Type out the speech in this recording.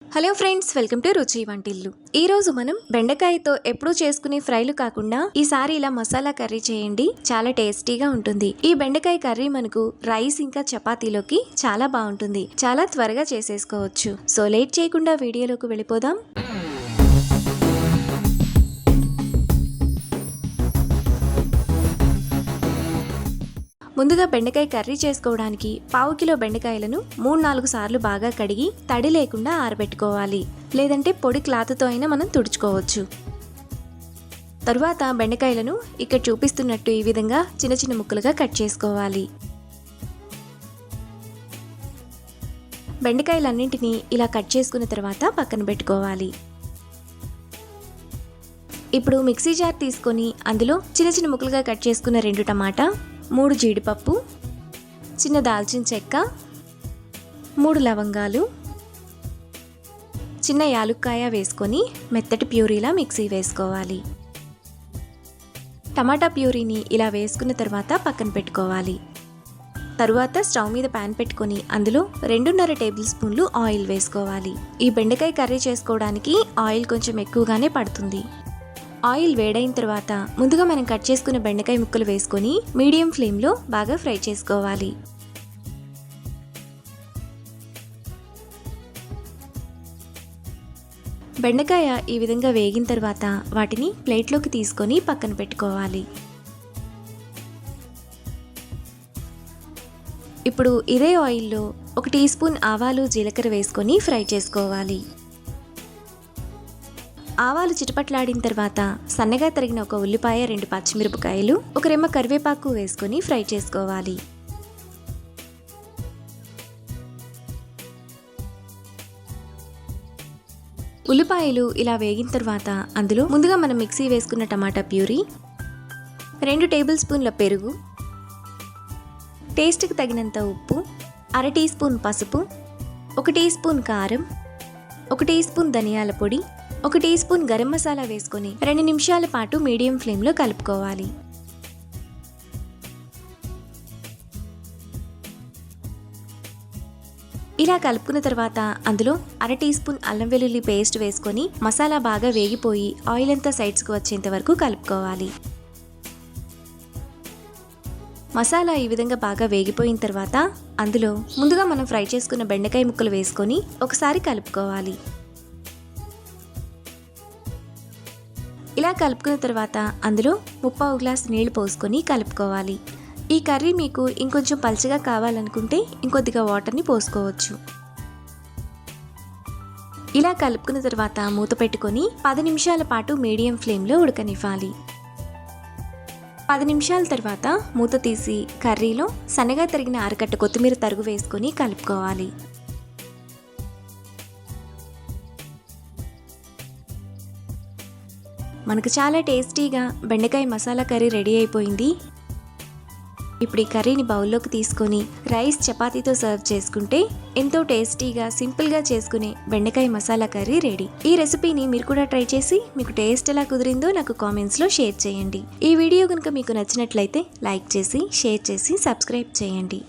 Hello friends, welcome to రుచి వంటిల్లు. ఈ రోజు మనం బెండకాయతో ఎప్పుడూ చేసుకునే ఫ్రైలు కాకుండా ఈసారి ఇలా మసాలా కర్రీ చేయండి. చాలా టేస్టీగా ఉంటుంది. ఈ బెండకాయ కర్రీ మనకు రైస్ ఇంకా చపాతీలోకి చాలా బాగుంటుంది. చాలా త్వరగా చేసేసుకోవచ్చు. సో లేట్ చేయకుండా వీడియోలోకి వెళ్ళిపోదాం. ముందుగా బెండకాయ కర్రీ చేసుకోవడానికి పావు కిలో బెండకాయలను 3-4 సార్లు బాగా కడిగి తడి లేకుండా ఆరబెట్టుకోవాలి. లేదంటే పొడి క్లాత్తో అయినా మనం తుడుచుకోవచ్చు. తరువాత బెండకాయలను ఇక్కడ చూపిస్తున్నట్టు ఈ విధంగా చిన్న చిన్న ముక్కలుగా కట్ చేసుకోవాలి. బెండకాయలన్నింటినీ ఇలా కట్ చేసుకున్న తర్వాత పక్కన పెట్టుకోవాలి. ఇప్పుడు మిక్సీ జార్ తీసుకొని అందులో చిన్న చిన్న ముక్కలుగా కట్ చేసుకున్న 2 టమాటా, 3 జీడిపప్పు, చిన్న దాల్చిన చెక్క, 3 లవంగాలు, చిన్న యాలుక్కాయ వేసుకొని మెత్తటి ప్యూరీలా మిక్సీ వేసుకోవాలి. టమాటా ప్యూరీని ఇలా వేసుకున్న తర్వాత పక్కన పెట్టుకోవాలి. తరువాత స్టవ్ మీద ప్యాన్ పెట్టుకొని అందులో 2.5 టేబుల్ స్పూన్లు ఆయిల్ వేసుకోవాలి. ఈ బెండకాయ కర్రీ చేసుకోవడానికి ఆయిల్ కొంచెం ఎక్కువగానే పడుతుంది. ఆయిల్ వేడైన తర్వాత ముందుగా మనం కట్ చేసుకున్న బెండకాయ ముక్కలు వేసుకొని మీడియం ఫ్లేమ్లో బాగా ఫ్రై చేసుకోవాలి. బెండకాయ ఈ విధంగా వేగిన తర్వాత వాటిని ప్లేట్లోకి తీసుకొని పక్కన పెట్టుకోవాలి. ఇప్పుడు ఇదే ఆయిల్లో 1 టీ స్పూన్ ఆవాలు, జీలకర్ర వేసుకొని ఫ్రై చేసుకోవాలి. ఆవాలు చిటపట్లాడిన తర్వాత సన్నగా తరిగిన 1 ఉల్లిపాయ, 2 పచ్చిమిరపకాయలు, 1 రెమ్మ కరివేపాకు వేసుకొని ఫ్రై చేసుకోవాలి. ఉల్లిపాయలు ఇలా వేగిన తర్వాత అందులో ముందుగా మనం మిక్సీ వేసుకున్న టమాటా ప్యూరీ, 2 టేబుల్ స్పూన్ల పెరుగు, టేస్ట్కి తగినంత ఉప్పు, 1/2 టీ స్పూన్ పసుపు, 1 టీ స్పూన్ కారం, 1 టీ స్పూన్ ధనియాల పొడి, 1 టీ స్పూన్ గరం మసాలా వేసుకొని 2 నిమిషాల పాటు మీడియం ఫ్లేమ్లో కలుపుకోవాలి. ఇలా కలుపుకున్న తర్వాత అందులో 1/2 టీ స్పూన్ అల్లం వెల్లుల్లి పేస్ట్ వేసుకొని మసాలా బాగా వేగిపోయి ఆయిల్ అంతా సైడ్స్కి వచ్చేంత వరకు కలుపుకోవాలి. మసాలా ఈ విధంగా బాగా వేగిపోయిన తర్వాత అందులో ముందుగా మనం ఫ్రై చేసుకున్న బెండకాయ ముక్కలు వేసుకొని ఒకసారి కలుపుకోవాలి. ఇలా కలుపుకున్న తర్వాత అందులో 3/4 గ్లాస్ నీళ్లు పోసుకొని కలుపుకోవాలి. ఈ కర్రీ మీకు ఇంకొంచెం పల్చగా కావాలనుకుంటే ఇంకొద్దిగా వాటర్ని పోసుకోవచ్చు. ఇలా కలుపుకున్న తర్వాత మూత పెట్టుకొని 10 నిమిషాల పాటు మీడియం ఫ్లేమ్లో ఉడకనివ్వాలి. 10 నిమిషాల తర్వాత మూత తీసి కర్రీలో సన్నగా తరిగిన 1/2 కట్ట కొత్తిమీర తరుగు వేసుకొని కలుపుకోవాలి. మనకు చాలా టేస్టీగా బెండకాయ మసాలా కర్రీ రెడీ అయిపోయింది. ఇప్పుడు ఈ కర్రీని బౌల్లోకి తీసుకొని రైస్, చపాతీతో సర్వ్ చేసుకుంటే ఎంతో టేస్టీగా సింపుల్గా చేసుకునే బెండకాయ మసాలా కర్రీ రెడీ. ఈ రెసిపీని మీరు కూడా ట్రై చేసి మీకు టేస్ట్ ఎలా కుదిరిందో నాకు కామెంట్స్లో షేర్ చేయండి. ఈ వీడియో కనుక మీకు నచ్చినట్లయితే లైక్ చేసి, షేర్ చేసి, సబ్స్క్రైబ్ చేయండి.